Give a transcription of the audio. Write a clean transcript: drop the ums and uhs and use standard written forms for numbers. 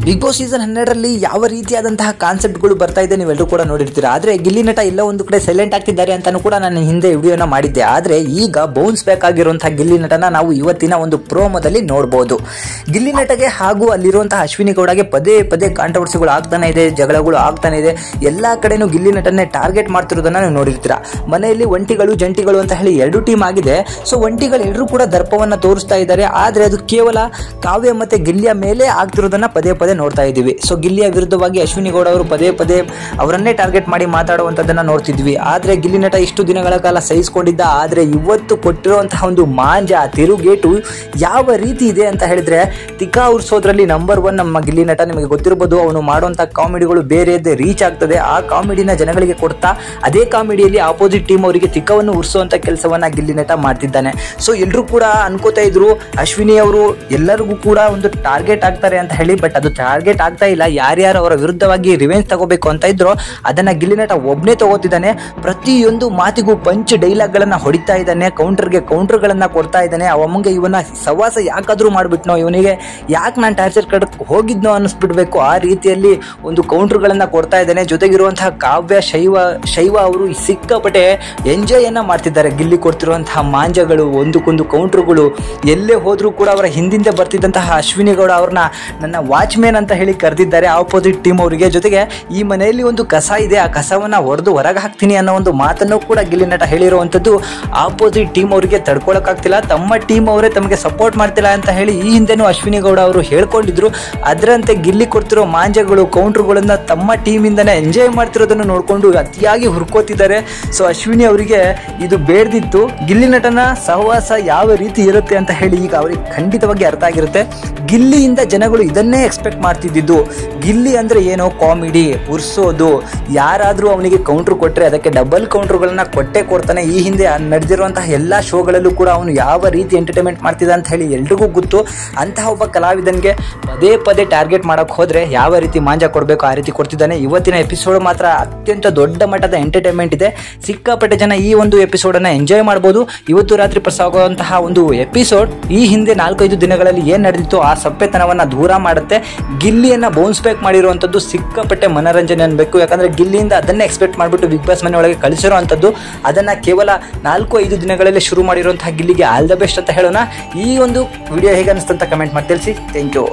Big boss season 12ರಲ್ಲಿ ಯಾವ ರೀತಿಯಾದಂತಹ ಕಾನ್ಸೆಪ್ಟ್ಗಳು ಬರ್ತಾ ಇದೆ ನೀವೆಲ್ಲರೂ ಕೂಡ ನೋಡಿರ್ತೀರಾ. ಆದರೆ ಗಿಲ್ಲಿ ನಟ ಎಲ್ಲ ಒಂದು ಕಡೆ ಸೈಲೆಂಟ್ ಆಗ್ತಿದ್ದಾರೆ ಅಂತಾನೂ ಕೂಡ ನಾನು ಹಿಂದೆ ವಿಡಿಯೋನ ಮಾಡಿದ್ದೆ. ಆದರೆ ಈಗ ಬೌನ್ಸ್ ಬ್ಯಾಕ್ ಆಗಿರುವಂತಹ ಗಿಲ್ಲಿ ನಟನ ನಾವು ಇವತ್ತಿನ ಒಂದು ಪ್ರೋಮೋದಲ್ಲಿ ನೋಡಬಹುದು. ಗಿಲ್ಲಿ ನಟಗೆ ಹಾಗೂ ಅಲ್ಲಿರುವಂತಹ ಅಶ್ವಿನಿ ಗೌಡಗೆ ಪದೇ ಪದೇ ಕಾಂಟ್ರವರ್ಸಿಗಳು ಆಗ್ತಾನೆ ಇದೆ, ಜಗಳಗಳು ಆಗ್ತಾನೆ ಇದೆ. ಎಲ್ಲಾ ಕಡೆನೂ ಗಿಲ್ಲಿ ನಟನ್ನೇ ಟಾರ್ಗೆಟ್ ಮಾಡ್ತಿರೋದನ್ನ ನೀವು ನೋಡಿರ್ತೀರಾ. ಮನೆಯಲ್ಲಿ ಒಂಟಿಗಳು ಜಂಟಿಗಳು ಅಂತ ಹೇಳಿ ಎರಡು ಟೀಮ್ ಆಗಿದೆ. ಸೊ ಒಂಟಿಗಳು ಎಲ್ಲರೂ ಕೂಡ ದರ್ಪವನ್ನ ತೋರಿಸ್ತಾ ಇದ್ದಾರೆ. ಆದರೆ ಅದು ಕೇವಲ ಕಾವ್ಯ ಮತ್ತೆ ಗಿಲ್ಲಿಯ ಮೇಲೆ ಆಗ್ತಿರೋದನ್ನ ಪದೇ ಪದೇ ನೋಡ್ತಾ ಇದ್ದೀವಿ. ಸೊ ಗಿಲ್ಲಿಯ ವಿರುದ್ಧವಾಗಿ ಅಶ್ವಿನಿ ಗೌಡ ಅವರು ಪದೇ ಪದೇ ಅವರನ್ನೇ ಟಾರ್ಗೆಟ್ ಮಾಡಿ ಮಾತಾಡುವಂತದನ್ನ ನೋಡ್ತಿದ್ವಿ. ಆದ್ರೆ ಗಿಲ್ಲಿ ನಟ ಇಷ್ಟು ದಿನಗಳ ಕಾಲ ಸಹಿಸಿಕೊಂಡಿದ್ದ. ಆದ್ರೆ ಇವತ್ತು ಕೊಟ್ಟಿರುವಂತಹ ಒಂದು ಮಾಂಜ ತಿರುಗೇಟು ಯಾವ ರೀತಿ ಇದೆ ಅಂತ ಹೇಳಿದ್ರೆ, ತಿಕ್ಕಾ ಉರ್ಸೋದ್ರಲ್ಲಿ ನಂಬರ್ 1 ನಮ್ಮ ಗಿಲ್ಲಿ ನಟ. ನಿಮಗೆ ಗೊತ್ತಿರಬಹುದು, ಅವನು ಮಾಡುವಂತಹ ಕಾಮಿಡಿಗಳು ಬೇರೆಯದೇ ರೀಚ್ ಆಗ್ತದೆ. ಆ ಕಾಮಿಡಿನ ಜನಗಳಿಗೆ ಕೊಡ್ತಾ ಅದೇ ಕಾಮಿಡಿಯಲ್ಲಿ ಆಪೋಸಿಟ್ ಟೀಮ್ ಅವರಿಗೆ ತಿಕ್ಕವನ್ನು ಉರ್ಸುವಂತ ಕೆಲಸವನ್ನ ಗಿಲ್ಲಿ ನಟ ಮಾಡ್ತಿದ್ದಾನೆ. ಸೊ ಎಲ್ಲರೂ ಕೂಡ ಅನ್ಕೋತಾ ಇದ್ರು ಅಶ್ವಿನಿ ಅವರು ಎಲ್ಲರಿಗೂ ಕೂಡ ಒಂದು ಟಾರ್ಗೆಟ್ ಆಗ್ತಾರೆ ಅಂತ ಹೇಳಿ. ಬಟ್ ಅದು ಟಾರ್ಗೆಟ್ ಆಗ್ತಾ ಇಲ್ಲ. ಯಾರ್ಯಾರು ಅವರ ವಿರುದ್ಧವಾಗಿ ರಿವೆಂಜ್ ತಗೋಬೇಕು ಅಂತ ಇದ್ರು ಅದನ್ನ ಗಿಲ್ಲಿ ನಟ ಒಬ್ಬನೇ ತಗೋತಿದ್ದಾನೆ. ಪ್ರತಿಯೊಂದು ಮಾತಿಗೂ ಪಂಚ್ ಡೈಲಾಗ್ ಗಳನ್ನ ಹೊಡಿತಾ ಇದ್ದಾನೆ. ಕೌಂಟರ್ಗೆ ಕೌಂಟರ್ ಗಳನ್ನ ಕೊಡ್ತಾ ಇದ್ದಾನೆ. ಅವಂಗೆ ಇವನ ಸವಾಸ ಯಾಕಾದ್ರೂ ಮಾಡ್ಬಿಟ್ನೋ, ಇವನಿಗೆ ಯಾಕೆ ನಾನು ಟಾರ್ಚರ್ ಕಡೆ ಹೋಗಿದ್ನೋ ಅನ್ನಿಸ್ಬಿಡ್ಬೇಕು. ಆ ರೀತಿಯಲ್ಲಿ ಒಂದು ಕೌಂಟರ್ ಗಳನ್ನ ಕೊಡ್ತಾ ಇದ್ದಾನೆ. ಜೊತೆಗಿರುವಂತಹ ಕಾವ್ಯ ಶೈವ ಅವರು ಸಿಕ್ಕಾಪಟ್ಟೆ ಎಂಜಾಯ್ ಅನ್ನ ಮಾಡ್ತಿದ್ದಾರೆ. ಗಿಲ್ಲಿ ಕೊಡ್ತಿರುವಂತಹ ಮಾಂಜಗಳು, ಒಂದಕ್ಕೊಂದು ಕೌಂಟರ್ಗಳು. ಎಲ್ಲೇ ಹೋದ್ರೂ ಕೂಡ ಅವರ ಹಿಂದಿಂದ ಬರ್ತಿದ್ದಂತಹ ಅಶ್ವಿನಿ ಗೌಡ ಅವ್ರನ್ನ ನನ್ನ ವಾಚ್ಮ್ಯಾನ್ ಅಂತ ಹೇಳಿ ಕರೆದಿದ್ದಾರೆ ಆಪೋಸಿಟ್ ಟೀಮ್ ಅವರಿಗೆ. ಜೊತೆಗೆ ಈ ಮನೆಯಲ್ಲಿ ಒಂದು ಕಸ ಇದೆ, ಆ ಕಸವನ್ನ ಹೊಡೆದು ಹೊರಗೆ ಹಾಕ್ತೀನಿ ಅನ್ನೋ ಒಂದು ಮಾತನ್ನು ಕೂಡ ಗಿಲ್ಲಿ ನಟ ಹೇಳಿರುವಂತದ್ದು ಆಪೋಸಿಟ್ ಟೀಮ್ ಅವರಿಗೆ ತಡ್ಕೊಳಕ್ಕಾಗ್ತಿಲ್ಲ. ತಮ್ಮ ಟೀಮ್ ಅವರೇ ತಮಗೆ ಸಪೋರ್ಟ್ ಮಾಡ್ತಿಲ್ಲ ಅಂತ ಹೇಳಿ ಈ ಹಿಂದೆನೂ ಅಶ್ವಿನಿ ಗೌಡ ಅವರು ಹೇಳ್ಕೊಂಡಿದ್ರು. ಅದರಂತೆ ಗಿಲ್ಲಿ ಕೊಡ್ತಿರೋ ಮಾಂಜಗಳು, ಕೌಂಟರ್ಗಳನ್ನ ತಮ್ಮ ಟೀಮ್ ಇಂದನೇ ಎಂಜಾಯ್ ಮಾಡ್ತಿರೋದನ್ನು ನೋಡ್ಕೊಂಡು ಅತಿಯಾಗಿ ಹುರ್ಕೋತಿದ್ದಾರೆ. ಸೊ ಅಶ್ವಿನಿ ಅವರಿಗೆ ಇದು ಬೇಡ್ದಿತ್ತು. ಗಿಲ್ಲಿ ನಟನ ಸಹವಾಸ ಯಾವ ರೀತಿ ಇರುತ್ತೆ ಅಂತ ಹೇಳಿ ಈಗ ಅವರಿಗೆ ಖಂಡಿತವಾಗಿ ಅರ್ಥ ಆಗಿರುತ್ತೆ. ಗಿಲ್ಲಿಯಿಂದ ಜನಗಳು ಇದನ್ನೇ ಎಕ್ಸ್ಪೆಕ್ಟ್ ಮಾಡ್ತಿದ್ದು. ಗಿಲ್ಲಿ ಅಂದ್ರೆ ಏನೋ ಕಾಮಿಡಿ, ಉರ್ಸೋದು. ಯಾರಾದ್ರೂ ಅವನಿಗೆ ಕೌಂಟರ್ ಕೊಟ್ಟರೆ ಅದಕ್ಕೆ ಡಬಲ್ ಕೌಂಟರ್ಗಳನ್ನ ಕೊಟ್ಟೆ ಕೊಡ್ತಾನೆ. ಈ ಹಿಂದೆ ನಡೆದಿರುವಂತಹ ಎಲ್ಲಾ ಶೋಗಳಲ್ಲೂ ಕೂಡ ಅವನು ಯಾವ ರೀತಿ ಎಂಟರ್ಟೈನ್ಮೆಂಟ್ ಮಾಡ್ತಿದ್ದ ಅಂತ ಹೇಳಿ ಎಲ್ರಿಗೂ ಗೊತ್ತು. ಅಂತಹ ಒಬ್ಬ ಕಲಾವಿದನಿಗೆ ಪದೇ ಪದೇ ಟಾರ್ಗೆಟ್ ಮಾಡಕ್ ಹೋದ್ರೆ ಯಾವ ರೀತಿ ಮಾಂಜ ಕೊಡಬೇಕು ಆ ರೀತಿ ಕೊಡ್ತಿದ್ದಾನೆ. ಇವತ್ತಿನ ಎಪಿಸೋಡ್ ಮಾತ್ರ ಅತ್ಯಂತ ದೊಡ್ಡ ಮಟ್ಟದ ಎಂಟರ್ಟೈನ್ಮೆಂಟ್ ಇದೆ. ಸಿಕ್ಕಾಪಟ್ಟೆ ಜನ ಈ ಒಂದು ಎಪಿಸೋಡ್ ಅನ್ನ ಎಂಜಾಯ್ ಮಾಡಬಹುದು. ಇವತ್ತು ರಾತ್ರಿ ಪ್ರಸಾರವಾಗುವಂತಹ ಒಂದು ಎಪಿಸೋಡ್ ಈ ಹಿಂದೆ 4-5 ದಿನಗಳಲ್ಲಿ ಏನ್ ನಡೆದಿತ್ತು ಆ ಸಪ್ಪೆತನವನ್ನ ದೂರ ಮಾಡುತ್ತೆ. ಗಿಲ್ಲಿಯನ್ನ ಬೌನ್ಸ್ ಬ್ಯಾಕ್ ಮಾಡಿರುವಂತದ್ದು ಸಿಕ್ಕಾಪಟ್ಟೆ ಮನರಂಜನೆ ಅನ್ಬೇಕು. ಯಾಕಂದ್ರೆ ಗಿಲ್ಲಿಯಿಂದ ಅದನ್ನೇ ಎಕ್ಸ್ಪೆಕ್ಟ್ ಮಾಡಿಬಿಟ್ಟು ಬಿಗ್ ಬಾಸ್ ಮನೆ ಒಳಗೆ ಕಳಿಸಿರುವಂತದ್ದು. ಅದನ್ನ ಕೇವಲ 4-5 ದಿನಗಳಲ್ಲಿ ಶುರು ಮಾಡಿರುವಂತಹ ಗಿಲ್ಲಿಗೆ ಆಲ್ ದ ಬೆಸ್ಟ್ ಅಂತ ಹೇಳೋಣ. ಈ ಒಂದು ವಿಡಿಯೋ ಹೇಗೆ ಅನಿಸ್ತು ಅಂತ ಕಮೆಂಟ್ ಮಾಡಿ ತಿಳಿಸಿ. Thank you.